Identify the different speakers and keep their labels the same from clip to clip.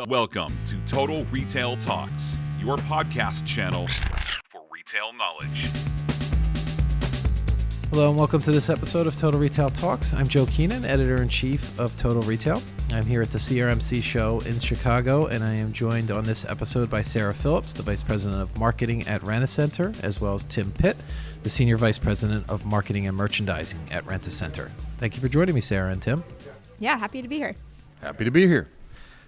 Speaker 1: Welcome to Total Retail Talks, your podcast channel for retail knowledge.
Speaker 2: Hello and welcome to this episode of Total Retail Talks. I'm Joe Keenan, Editor-in-Chief of Total Retail. I'm here at the CRMC show in Chicago, and I am joined on this episode by Sarah Phillips, the Vice President of Marketing at Rent-A-Center, as well as Tim Pitt, the Senior Vice President of Marketing and Merchandising at Rent-A-Center. Thank you for joining me, Sarah and Tim.
Speaker 3: Yeah, happy to be here.
Speaker 4: Happy to be here.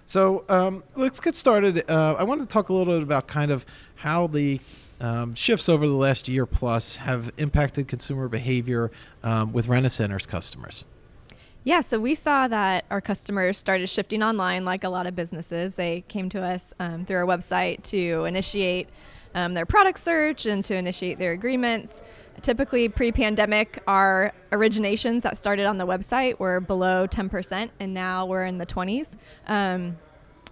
Speaker 2: So let's get started. I wanted to talk a little bit about kind of how the shifts over the last year plus have impacted consumer behavior with Rent-A-Center's customers.
Speaker 3: Yeah, so we saw that our customers started shifting online like a lot of businesses. They came to us through our website to initiate their product search and to initiate their agreements. Typically, pre-pandemic, our originations that started on the website were below 10%, and now we're in the 20s.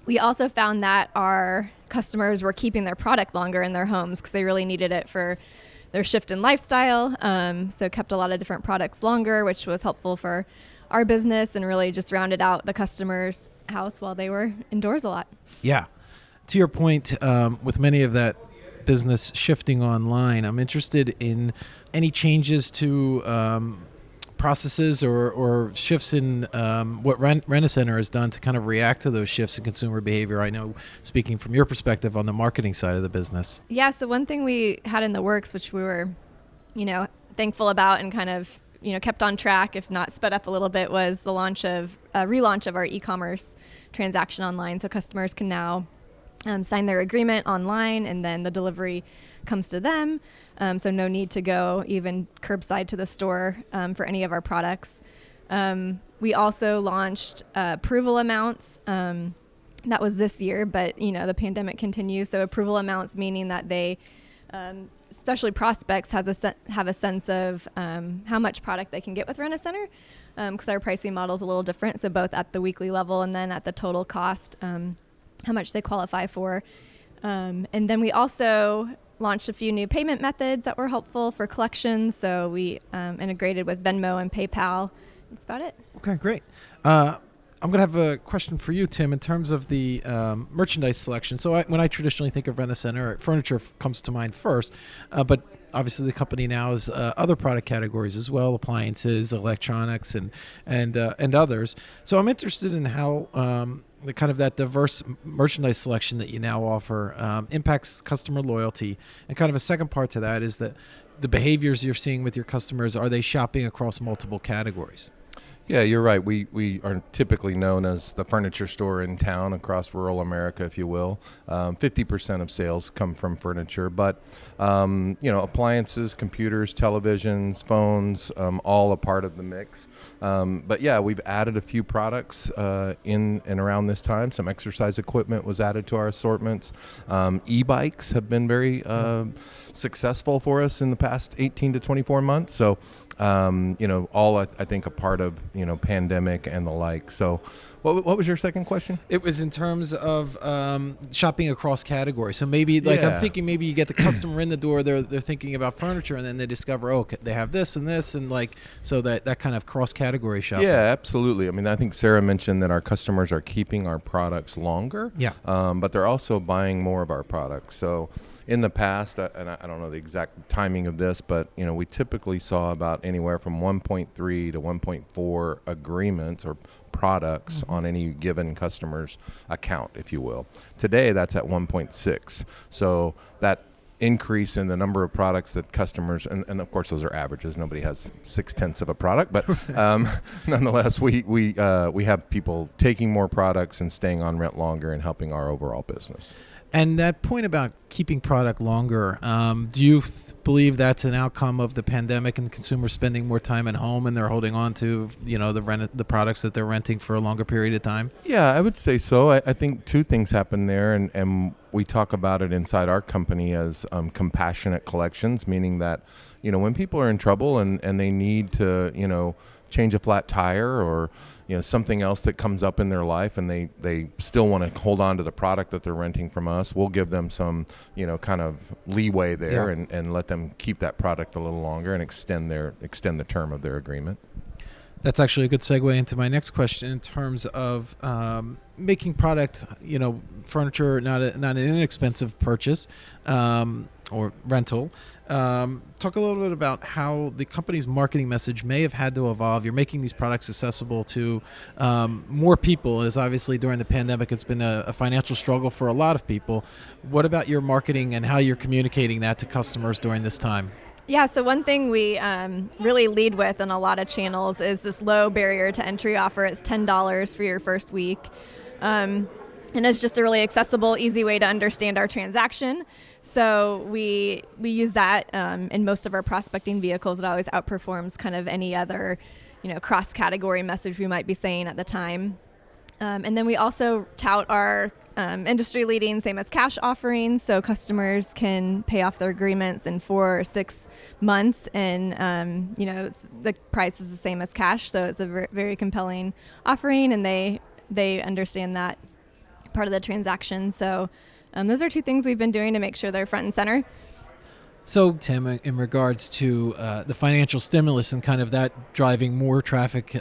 Speaker 3: We also found that our customers were keeping their product longer in their homes because they really needed it for their shift in lifestyle. So kept a lot of different products longer, which was helpful for our business and really just rounded out the customer's house while they were indoors a lot.
Speaker 2: Yeah. To your point, with many of that business shifting online, I'm interested in any changes to processes or shifts in what Rent-A-Center has done to kind of react to those shifts in consumer behavior. I know, speaking from your perspective on the marketing side of the business.
Speaker 3: Yeah, so one thing we had in the works, which we were, thankful about and kind of, kept on track, if not sped up a little bit, was the relaunch of our e-commerce transaction online. So customers can now sign their agreement online, and then the delivery comes to them. So no need to go even curbside to the store for any of our products. We also launched approval amounts. That was this year, but the pandemic continues. So approval amounts, meaning that they, especially prospects, have a sense of how much product they can get with Rent-A-Center, because our pricing model is a little different. So both at the weekly level and then at the total cost, how much they qualify for. And then we also launched a few new payment methods that were helpful for collections. So we integrated with Venmo and PayPal. That's about it.
Speaker 2: Okay, great. I'm going to have a question for you, Tim, in terms of the merchandise selection. So when I traditionally think of Rent-A-Center, furniture comes to mind first, but obviously the company now has other product categories as well, appliances, electronics, and others. So I'm interested in how the kind of that diverse merchandise selection that you now offer impacts customer loyalty. And kind of a second part to that is that the behaviors you're seeing with your customers, are they shopping across multiple categories?
Speaker 4: Yeah, you're right. We are typically known as the furniture store in town across rural America, if you will. 50% of sales come from furniture, but appliances, computers, televisions, phones, all a part of the mix. But yeah, we've added a few products in and around this time. Some exercise equipment was added to our assortments. E-bikes have been very successful for us in the past 18 to 24 months. So, all I think a part of, pandemic and the like. So what was your second question?
Speaker 2: It was in terms of shopping across categories. So maybe I'm thinking maybe you get the customer in the door, they're thinking about furniture, and then they discover, they have this and this, and so that kind of cross category shopping.
Speaker 4: Yeah, absolutely. I mean, I think Sarah mentioned that our customers are keeping our products longer.
Speaker 2: Yeah. But
Speaker 4: they're also buying more of our products. So in the past, and I don't know the exact timing of this, but we typically saw about anywhere from 1.3 to 1.4 agreements or products on any given customer's account, if you will. Today, that's at 1.6. So that increase in the number of products that customers, and of course those are averages. Nobody has 0.6 of a product, but nonetheless, we have people taking more products and staying on rent longer and helping our overall business.
Speaker 2: And that point about keeping product longer, do you believe that's an outcome of the pandemic and consumers spending more time at home and they're holding on to, the products that they're renting for a longer period of time? Yeah,
Speaker 4: I would say so. I think two things happen there, and we talk about it inside our company as compassionate collections, meaning that, when people are in trouble and they need to, change a flat tire or something else that comes up in their life, and they still want to hold on to the product that they're renting from us, we'll give them some kind of leeway there, and let them keep that product a little longer and extend the term of their agreement.
Speaker 2: That's actually a good segue into my next question in terms of making product, furniture, not an inexpensive purchase or rental. Talk a little bit about how the company's marketing message may have had to evolve. You're making these products accessible to more people, as obviously during the pandemic it's been a financial struggle for a lot of people. What about your marketing and how you're communicating that to customers during this time?
Speaker 3: Yeah, so one thing we really lead with in a lot of channels is this low barrier to entry offer. It's $10 for your first week. And it's just a really accessible, easy way to understand our transaction. So we use that in most of our prospecting vehicles. It always outperforms kind of any other, cross-category message we might be saying at the time. And then we also tout our industry-leading same as cash offerings, so customers can pay off their agreements in 4 or 6 months, and the price is the same as cash, so it's a very compelling offering, and they understand that part of the transaction. So those are 2 things we've been doing to make sure they're front and center.
Speaker 2: So, Tim, in regards to the financial stimulus and kind of that driving more traffic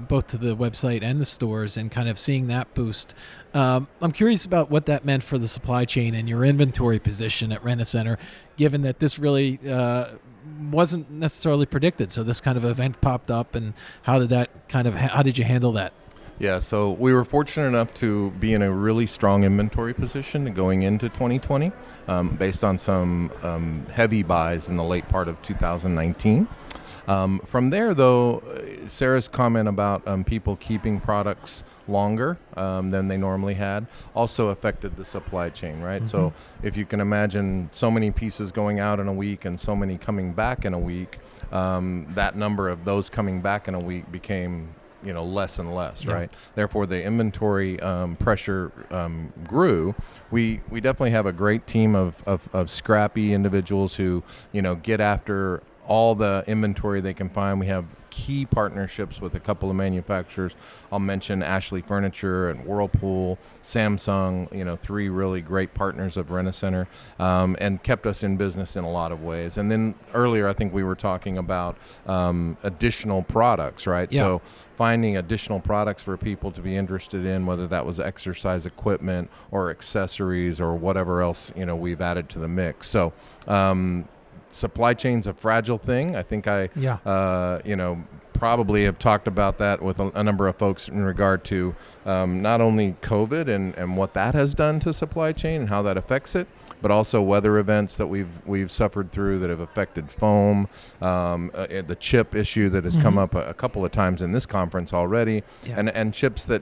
Speaker 2: both to the website and the stores and kind of seeing that boost, I'm curious about what that meant for the supply chain and your inventory position at Rent-A-Center, given that this really wasn't necessarily predicted. So this kind of event popped up, and how did you handle that?
Speaker 4: Yeah, so we were fortunate enough to be in a really strong inventory position going into 2020 based on some heavy buys in the late part of 2019. From there, though, Sarah's comment about people keeping products longer than they normally had also affected the supply chain, right? Mm-hmm. So if you can imagine so many pieces going out in a week and so many coming back in a week, that number of those coming back in a week became less and less, right? Therefore, the inventory pressure grew. We definitely have a great team of scrappy individuals who, get after all the inventory they can find. We have key partnerships with a couple of manufacturers. I'll mention Ashley Furniture and Whirlpool, Samsung, 3 really great partners of Rent-A-Center, and kept us in business in a lot of ways. And then earlier, I think we were talking about additional products, right?
Speaker 2: Yeah.
Speaker 4: So finding additional products for people to be interested in, whether that was exercise equipment or accessories or whatever else, we've added to the mix. So, supply chain's a fragile thing. I think probably have talked about that with a number of folks in regard to not only COVID and what that has done to supply chain and how that affects it, but also weather events that we've suffered through that have affected foam, the chip issue that has come up a couple of times in this conference already, and chips that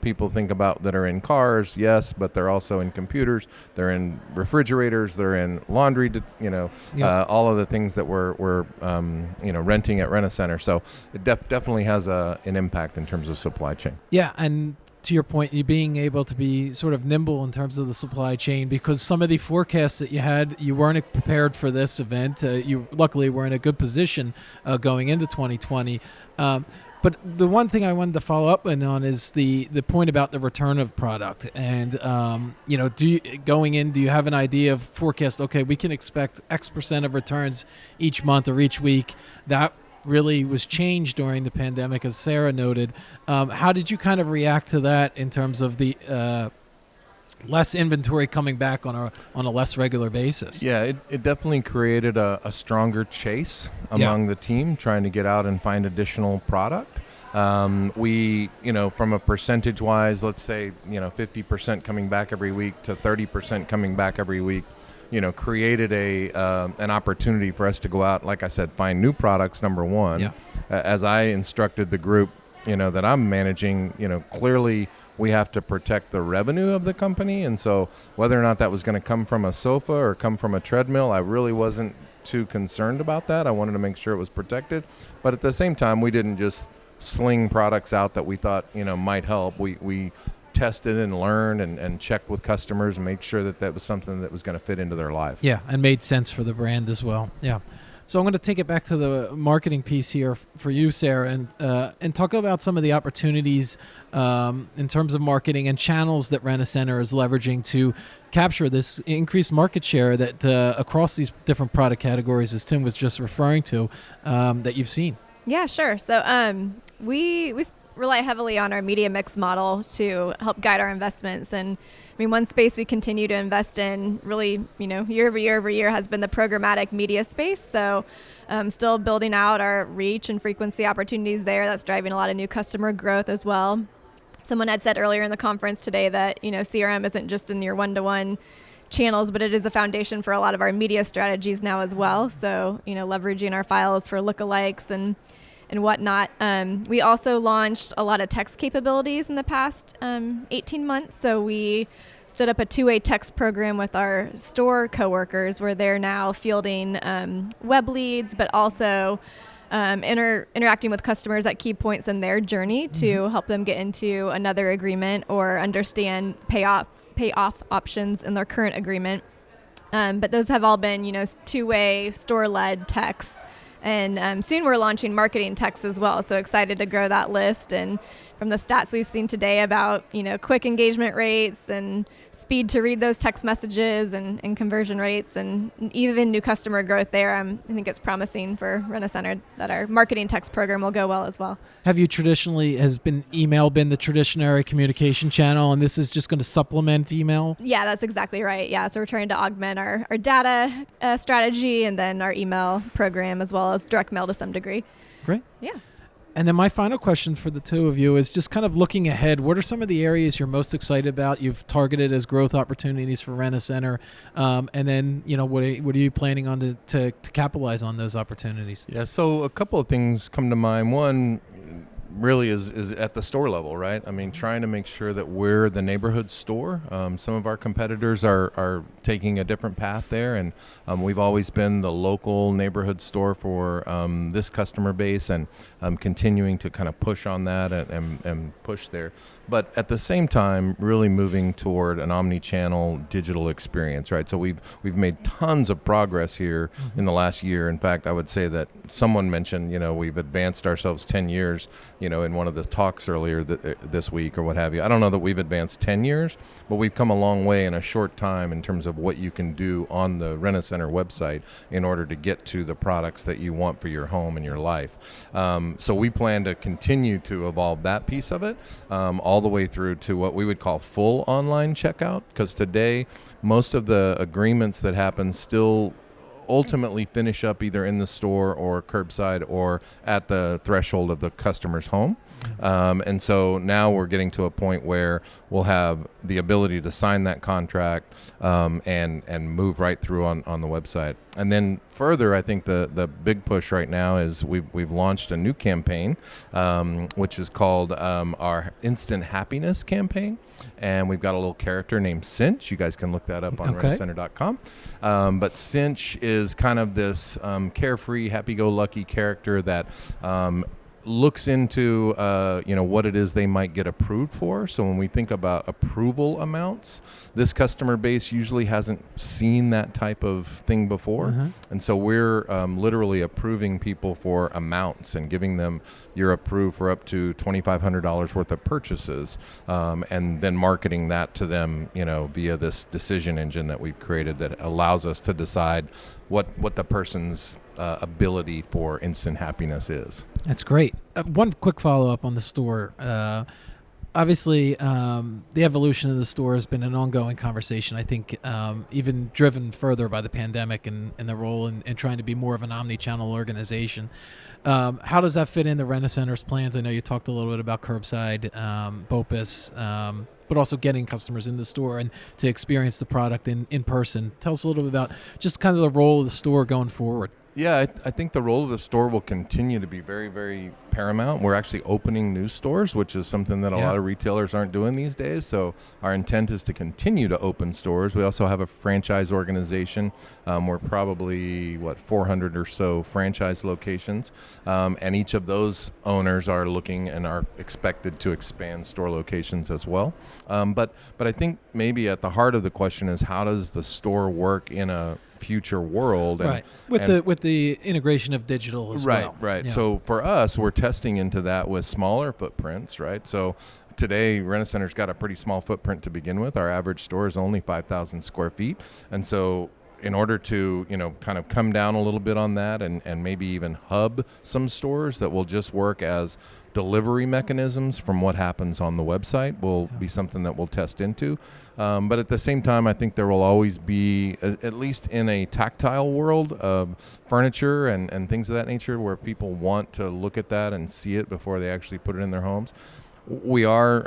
Speaker 4: people think about that are in cars, yes, but they're also in computers, they're in refrigerators, they're in laundry, all of the things that we're renting at Rent-A-Center. So it definitely has an impact in terms of supply chain.
Speaker 2: Yeah, and to your point, you being able to be sort of nimble in terms of the supply chain, because some of the forecasts that you had, you weren't prepared for this event. You luckily were in a good position going into 2020. But the one thing I wanted to follow up on is the point about the return of product. And, do you have an idea of forecast, okay, we can expect X percent of returns each month or each week? That really was changed during the pandemic, as Sarah noted. How did you kind of react to that in terms of the less inventory coming back on a less regular basis?
Speaker 4: Yeah, it definitely created a stronger chase among the team trying to get out and find additional product. We, from a percentage wise, let's say, 50% coming back every week to 30% coming back every week, created an opportunity for us to go out, like I said, find new products, number one. Yeah. As I instructed the group, that I'm managing, clearly we have to protect the revenue of the company. And so whether or not that was going to come from a sofa or come from a treadmill, I really wasn't too concerned about that. I wanted to make sure it was protected. But at the same time, we didn't just sling products out that we thought, might help. We tested and learned and checked with customers and made sure that was something that was going to fit into their life.
Speaker 2: Yeah, and made sense for the brand as well. Yeah. So I'm going to take it back to the marketing piece here for you, Sarah, and talk about some of the opportunities in terms of marketing and channels that Rent-A-Center is leveraging to capture this increased market share that across these different product categories, as Tim was just referring to, that you've seen.
Speaker 3: Yeah, sure. So we rely heavily on our media mix model to help guide our investments. And I mean, one space we continue to invest in really, year over year has been the programmatic media space. So still building out our reach and frequency opportunities there. That's driving a lot of new customer growth as well. Someone had said earlier in the conference today that, CRM isn't just in your one-to-one channels, but it is a foundation for a lot of our media strategies now as well. So, leveraging our files for lookalikes and whatnot. We also launched a lot of text capabilities in the past 18 months. So we stood up a two-way text program with our store coworkers where they're now fielding web leads, but also interacting with customers at key points in their journey to help them get into another agreement or understand payoff options in their current agreement. But those have all been, two-way store-led texts. And soon we're launching marketing texts as well. So excited to grow that list. And from the stats we've seen today about, quick engagement rates and speed to read those text messages and conversion rates and even new customer growth there, I think it's promising for Rent-A-Center that our marketing text program will go well as well.
Speaker 2: Have you has email been the traditional communication channel, and this is just going to supplement email?
Speaker 3: Yeah, that's exactly right. Yeah, so we're trying to augment our data strategy and then our email program as well as direct mail to some degree.
Speaker 2: Great.
Speaker 3: Yeah.
Speaker 2: And then my final question for the two of you is just kind of looking ahead. What are some of the areas you're most excited about? You've targeted as growth opportunities for Rent-A-Center, and then what are you planning on to capitalize on those opportunities?
Speaker 4: Yeah, so a couple of things come to mind. One really is at the store level, right? I mean, trying to make sure that we're the neighborhood store. Some of our competitors are taking a different path there, and we've always been the local neighborhood store for this customer base, and continuing to kind of push on that and push there. But at the same time, really moving toward an omni-channel digital experience, right? So we've made tons of progress here in the last year. In fact, I would say that someone mentioned, we've advanced ourselves 10 years, in one of the talks earlier this week or what have you. I don't know that we've advanced 10 years, but we've come a long way in a short time in terms of what you can do on the Rent-A-Center website in order to get to the products that you want for your home and your life. So we plan to continue to evolve that piece of it, all the way through to what we would call full online checkout, because today most of the agreements that happen still ultimately finish up either in the store or curbside or at the threshold of the customer's home. And so now we're getting to a point where we'll have the ability to sign that contract and move right through on the website. And then further, I think the big push right now is we've launched a new campaign, which is called our Instant Happiness campaign. And we've got a little character named Cinch. You guys can look that up on rentacenter.com. But Cinch is kind of this carefree, happy-go-lucky character that looks into what it is they might get approved for. So when we think about approval amounts, this customer base usually hasn't seen that type of thing before. And so we're literally approving people for amounts and giving them, you're approved for up to $2,500 worth of purchases, and then marketing that to them via this decision engine that we've created that allows us to decide what the person's ability for instant happiness is.
Speaker 2: That's great. One quick follow-up on the store. Obviously, the evolution of the store has been an ongoing conversation, I think, even driven further by the pandemic and the role in trying to be more of an omni-channel organization. How does that fit into Rent-A-Center's plans? I know you talked a little bit about curbside, BOPUS, but also getting customers in the store and to experience the product in person. Tell us a little bit about just kind of the role of the store going forward.
Speaker 4: Yeah, I think the role of the store will continue to be very, very paramount. We're actually opening new stores, which is something that a lot of retailers aren't doing these days. So our intent is to continue to open stores. We also have a franchise organization. We're probably, 400 or so franchise locations. And each of those owners are looking and are expected to expand store locations as well. But I think maybe at the heart of the question is, how does the store work in a future world? And,
Speaker 2: with the integration of digital as well.
Speaker 4: Right. So for us, we're testing into that with smaller footprints, right? So today, Rent-A-Center's got a pretty small footprint to begin with. Our average store is only 5,000 square feet. And so in order to, kind of come down a little bit on that and maybe even hub some stores that will just work as delivery mechanisms from what happens on the website will be something that we'll test into. But at the same time, I think there will always be, at least in a tactile world of furniture and things of that nature, where people want to look at that and see it before they actually put it in their homes. We are,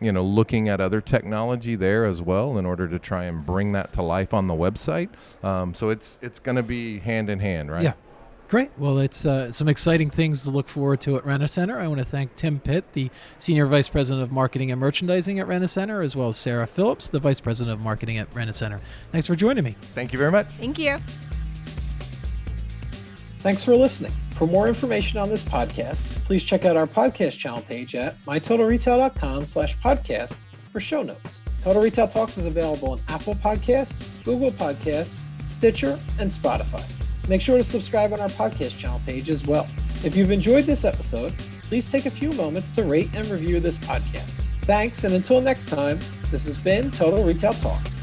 Speaker 4: looking at other technology there as well in order to try and bring that to life on the website. So it's going to be hand in hand, right?
Speaker 2: Yeah. Great. Well, it's some exciting things to look forward to at Rent-A-Center. I want to thank Tim Pitt, the Senior Vice President of Marketing and Merchandising at Rent-A-Center, as well as Sarah Phillips, the Vice President of Marketing at Rent-A-Center. Thanks for joining me.
Speaker 4: Thank you very much.
Speaker 3: Thank you.
Speaker 2: Thanks for listening. For more information on this podcast, please check out our podcast channel page at mytotalretail.com/podcast for show notes. Total Retail Talks is available on Apple Podcasts, Google Podcasts, Stitcher, and Spotify. Make sure to subscribe on our podcast channel page as well. If you've enjoyed this episode, please take a few moments to rate and review this podcast. Thanks, and until next time, this has been Total Retail Talks.